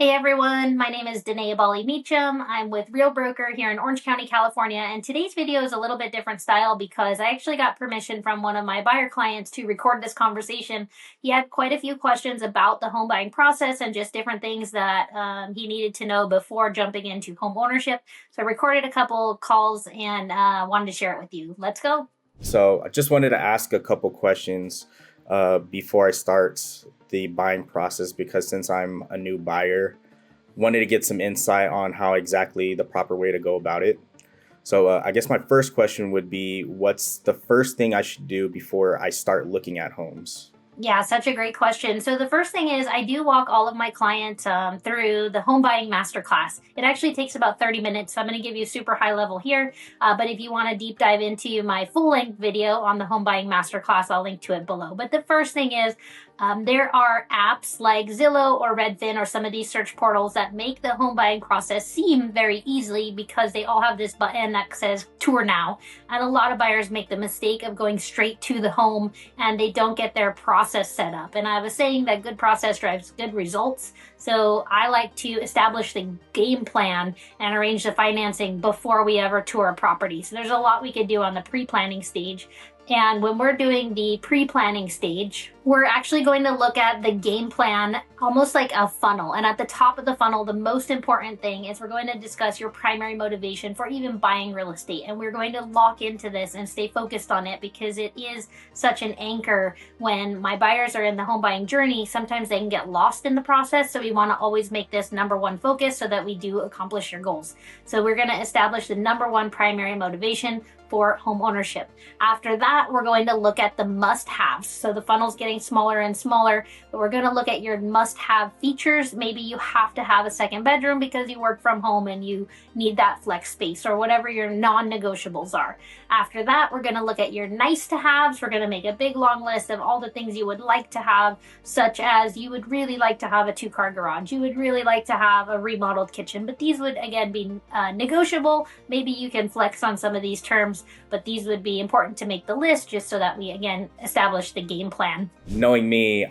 Hey everyone, my name is Danae Aballi-Mecham. I'm with Real Broker here in Orange County, California, and today's video is a little bit different style because I actually got permission from one of my buyer clients to record this conversation. He had quite a few questions about the home buying process and just different things that he needed to know before jumping into home ownership. So I recorded a couple calls and wanted to share it with you. Let's go. So I just wanted to ask a couple questions before I start the buying process because since I'm a new buyer, wanted to get some insight on how exactly the proper way to go about it. So I guess my first question would be, what's the first thing I should do before I start looking at homes? Yeah, such a great question. So the first thing is I do walk all of my clients through the home buying masterclass. It actually takes about 30 minutes. So I'm going to give you super high level here. But if you want to deep dive into my full length video on the home buying masterclass, I'll link to it below. But the first thing is there are apps like Zillow or Redfin or some of these search portals that make the home buying process seem very easily because they all have this button that says tour now. And a lot of buyers make the mistake of going straight to the home and they don't get their process set up. And I was saying that good process drives good results. So I like to establish the game plan and arrange the financing before we ever tour a property. So there's a lot we could do on the pre-planning stage. And when we're doing the pre-planning stage, we're actually going to look at the game plan almost like a funnel. And at the top of the funnel, the most important thing is we're going to discuss your primary motivation for even buying real estate. And we're going to lock into this and stay focused on it because it is such an anchor. When my buyers are in the home buying journey, sometimes they can get lost in the process. So we want to always make this number one focus so that we do accomplish your goals. So we're going to establish the number one primary motivation for home ownership. After that, we're going to look at the must-haves. So the funnel's getting smaller and smaller, but we're going to look at your must-have features. Maybe you have to have a second bedroom because you work from home and you need that flex space or whatever your non-negotiables are. After that, we're going to look at your nice-to-haves. We're going to make a big long list of all the things you would like to have, such as you would really like to have a two-car garage. You would really like to have a remodeled kitchen, but these would again be negotiable. Maybe you can flex on some of these terms, but these would be important to make the list just so that we again establish the game plan. Knowing me,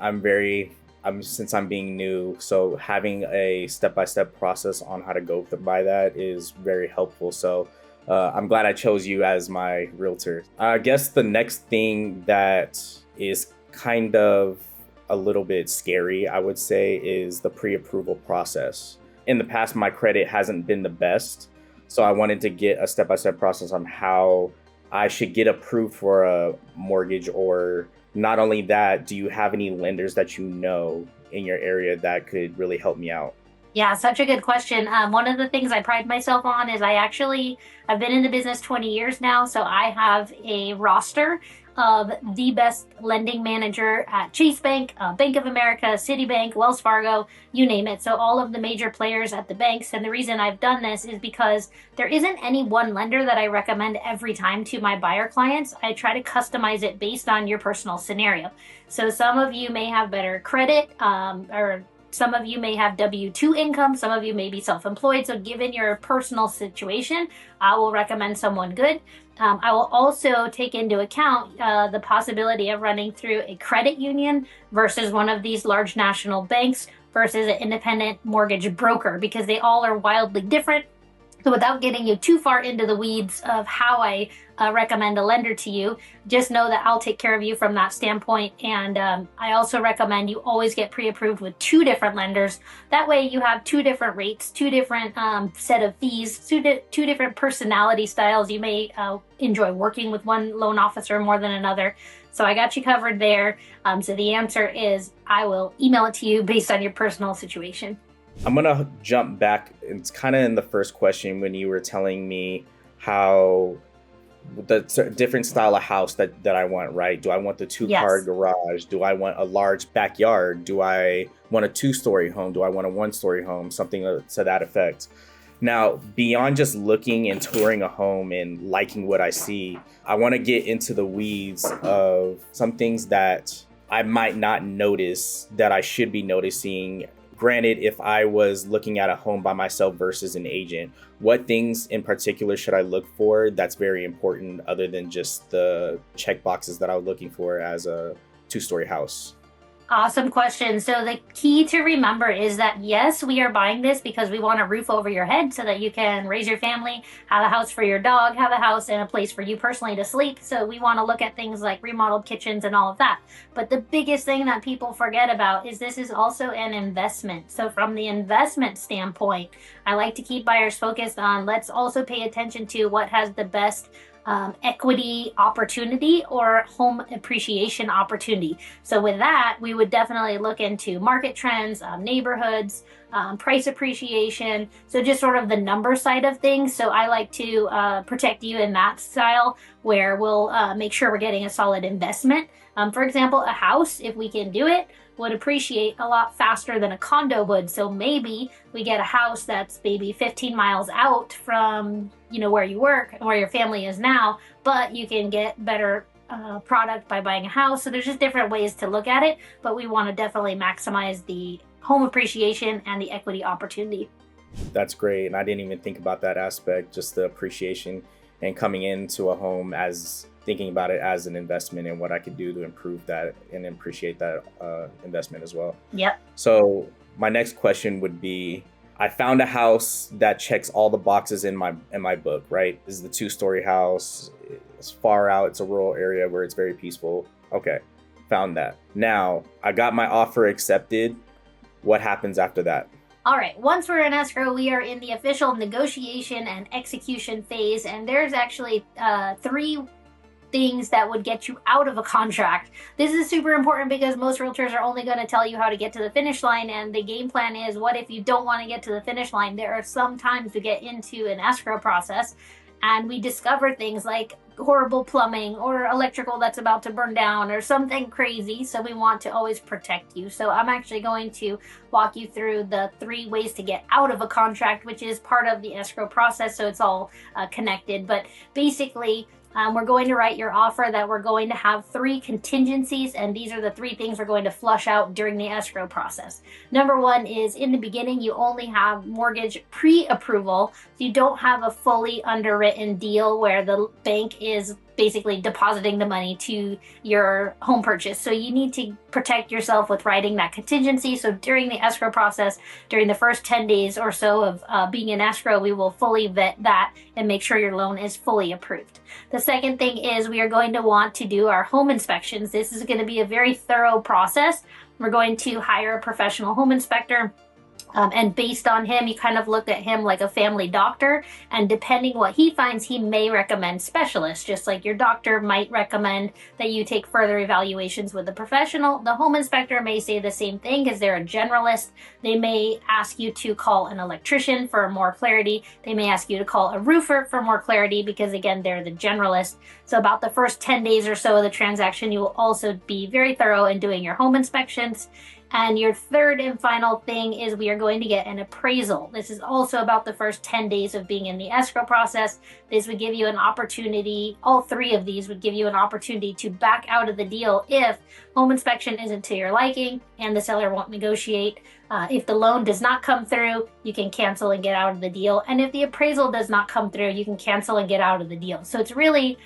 since I'm being new, so having a step-by-step process on how to go by that is very helpful. So I'm glad I chose you as my realtor. I guess the next thing that is kind of a little bit scary, I would say, is the pre-approval process. In the past, my credit hasn't been the best. So I wanted to get a step-by-step process on how I should get approved for a mortgage, or not only that, do you have any lenders that you know in your area that could really help me out? Yeah, such a good question. One of the things I pride myself on is I've been in the business 20 years now, so I have a roster of the best lending manager at Chase Bank, Bank of America, Citibank, Wells Fargo, you name it. So all of the major players at the banks. And the reason I've done this is because there isn't any one lender that I recommend every time to my buyer clients. I try to customize it based on your personal scenario. So some of you may have better credit, or some of you may have W-2 income, some of you may be self-employed. So given your personal situation, I will recommend someone good. I will also take into account the possibility of running through a credit union versus one of these large national banks versus an independent mortgage broker, because they all are wildly different. So without getting you too far into the weeds of how I recommend a lender to you, just know that I'll take care of you from that standpoint. And I also recommend you always get pre-approved with two different lenders. That way you have two different rates, two different set of fees, two different personality styles. You may enjoy working with one loan officer more than another. So I got you covered there. So the answer is I will email it to you based on your personal situation. I'm going to jump back. It's kind of in the first question when you were telling me how the different style of house that I want, right? Do I want the two-car garage? Do I want a large backyard? Do I want a two-story home? Do I want a one-story home? Something to that effect. Now, beyond just looking and touring a home and liking what I see, I want to get into the weeds of some things that I might not notice that I should be noticing. Granted, if I was looking at a home by myself versus an agent, what things in particular should I look for that's very important other than just the check boxes that I was looking for as a two-story house? Awesome question. So the key to remember is that yes, we are buying this because we want a roof over your head so that you can raise your family, have a house for your dog, have a house and a place for you personally to sleep. So we want to look at things like remodeled kitchens and all of that. But the biggest thing that people forget about is this is also an investment. So from the investment standpoint, I like to keep buyers focused on let's also pay attention to what has the best equity opportunity or home appreciation opportunity. So with that, we would definitely look into market trends, neighborhoods, price appreciation. So just sort of the number side of things. So I like to protect you in that style where we'll make sure we're getting a solid investment. For example, a house, if we can do it, would appreciate a lot faster than a condo would. So maybe we get a house that's maybe 15 miles out from, where you work and where your family is now, but you can get better product by buying a house. So there's just different ways to look at it, but we want to definitely maximize the home appreciation and the equity opportunity. That's great. And I didn't even think about that aspect, just the appreciation and coming into a home as thinking about it as an investment and what I could do to improve that and appreciate that investment as well. Yep. So my next question would be, I found a house that checks all the boxes in my book, right? This is the 2-story house. It's far out. It's a rural area where it's very peaceful. Okay, found that. Now, I got my offer accepted. What happens after that? All right, once we're in escrow, we are in the official negotiation and execution phase, and there's actually 3 things that would get you out of a contract. This is super important because most realtors are only going to tell you how to get to the finish line, and the game plan is what if you don't want to get to the finish line? There are some times we get into an escrow process and we discover things like horrible plumbing or electrical that's about to burn down or something crazy. So we want to always protect you. So I'm actually going to walk you through the 3 ways to get out of a contract, which is part of the escrow process. So it's all connected. But basically, we're going to write your offer that we're going to have 3 contingencies, and these are the 3 things we're going to flush out during the escrow process. Number 1 is in the beginning, you only have mortgage pre-approval. So you don't have a fully underwritten deal where the bank is basically depositing the money to your home purchase. So you need to protect yourself with writing that contingency. So during the escrow process, during the first 10 days or so of being in escrow, we will fully vet that and make sure your loan is fully approved. The second thing is we are going to want to do our home inspections. This is going to be a very thorough process. We're going to hire a professional home inspector. And based on him, you kind of look at him like a family doctor, and depending what he finds, he may recommend specialists. Just like your doctor might recommend that you take further evaluations with a professional, the home inspector may say the same thing because they're a generalist. They may ask you to call an electrician for more clarity. They may ask you to call a roofer for more clarity because, again, they're the generalist. So about the first 10 days or so of the transaction, you will also be very thorough in doing your home inspections. And your third and final thing is we are going to get an appraisal. This is also about the first 10 days of being in the escrow process. This would give you an opportunity, all 3 of these would give you an opportunity to back out of the deal if home inspection isn't to your liking and the seller won't negotiate. If the loan does not come through, you can cancel and get out of the deal. And if the appraisal does not come through, you can cancel and get out of the deal. So it's really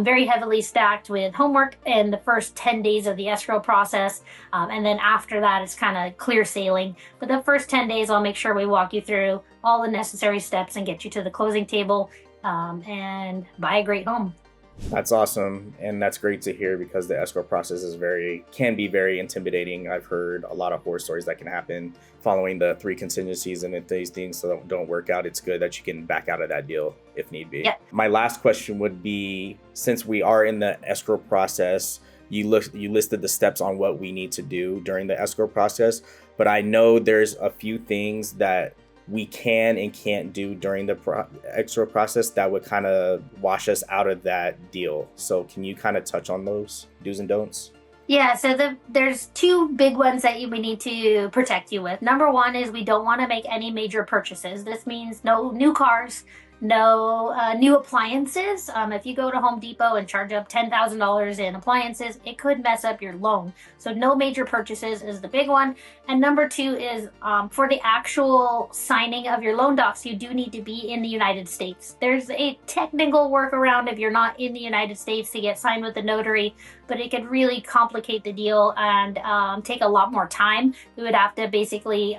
very heavily stacked with homework in the first 10 days of the escrow process. And then after that, it's kind of clear sailing. But the first 10 days, I'll make sure we walk you through all the necessary steps and get you to the closing table and buy a great home. That's awesome. And that's great to hear because the escrow process can be very intimidating. I've heard a lot of horror stories that can happen following the 3 contingencies. And if these things don't work out, it's good that you can back out of that deal if need be. Yep. My last question would be, since we are in the escrow process, you listed the steps on what we need to do during the escrow process, but I know there's a few things that we can and can't do during the escrow process that would kind of wash us out of that deal. So can you kind of touch on those do's and don'ts? Yeah, so there's 2 big ones that we need to protect you with. Number 1 is we don't want to make any major purchases. This means no new cars, No new appliances. If you go to Home Depot and charge up $10,000 in appliances, it could mess up your loan. So no major purchases is the big one. And number two is for the actual signing of your loan docs, you do need to be in the United States. There's a technical workaround if you're not in the United States to get signed with the notary, but it could really complicate the deal and take a lot more time. We would have to basically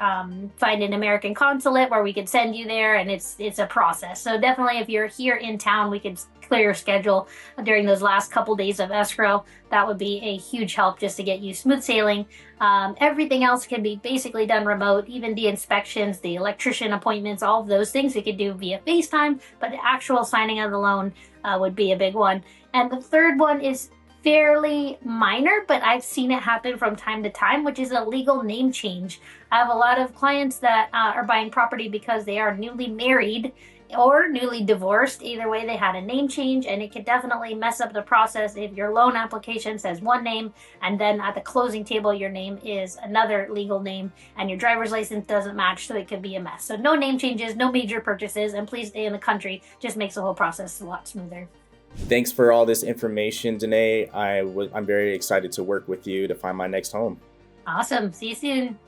find an American consulate where we could send you there, and it's a process. So definitely if you're here in town, we could clear your schedule during those last couple days of escrow. That would be a huge help just to get you smooth sailing. Everything else can be basically done remote, even the inspections, the electrician appointments, all of those things we could do via FaceTime, but the actual signing of the loan would be a big one. And the third one is fairly minor, but I've seen it happen from time to time, which is a legal name change. I have a lot of clients that are buying property because they are newly married or newly divorced. Either way, they had a name change, and it could definitely mess up the process if your loan application says one name and then at the closing table your name is another legal name and your driver's license doesn't match, so it could be a mess. So no name changes, no major purchases, and please stay in the country. Just makes the whole process a lot smoother. Thanks for all this information, Danae. I'm very excited to work with you to find my next home. Awesome. See you soon.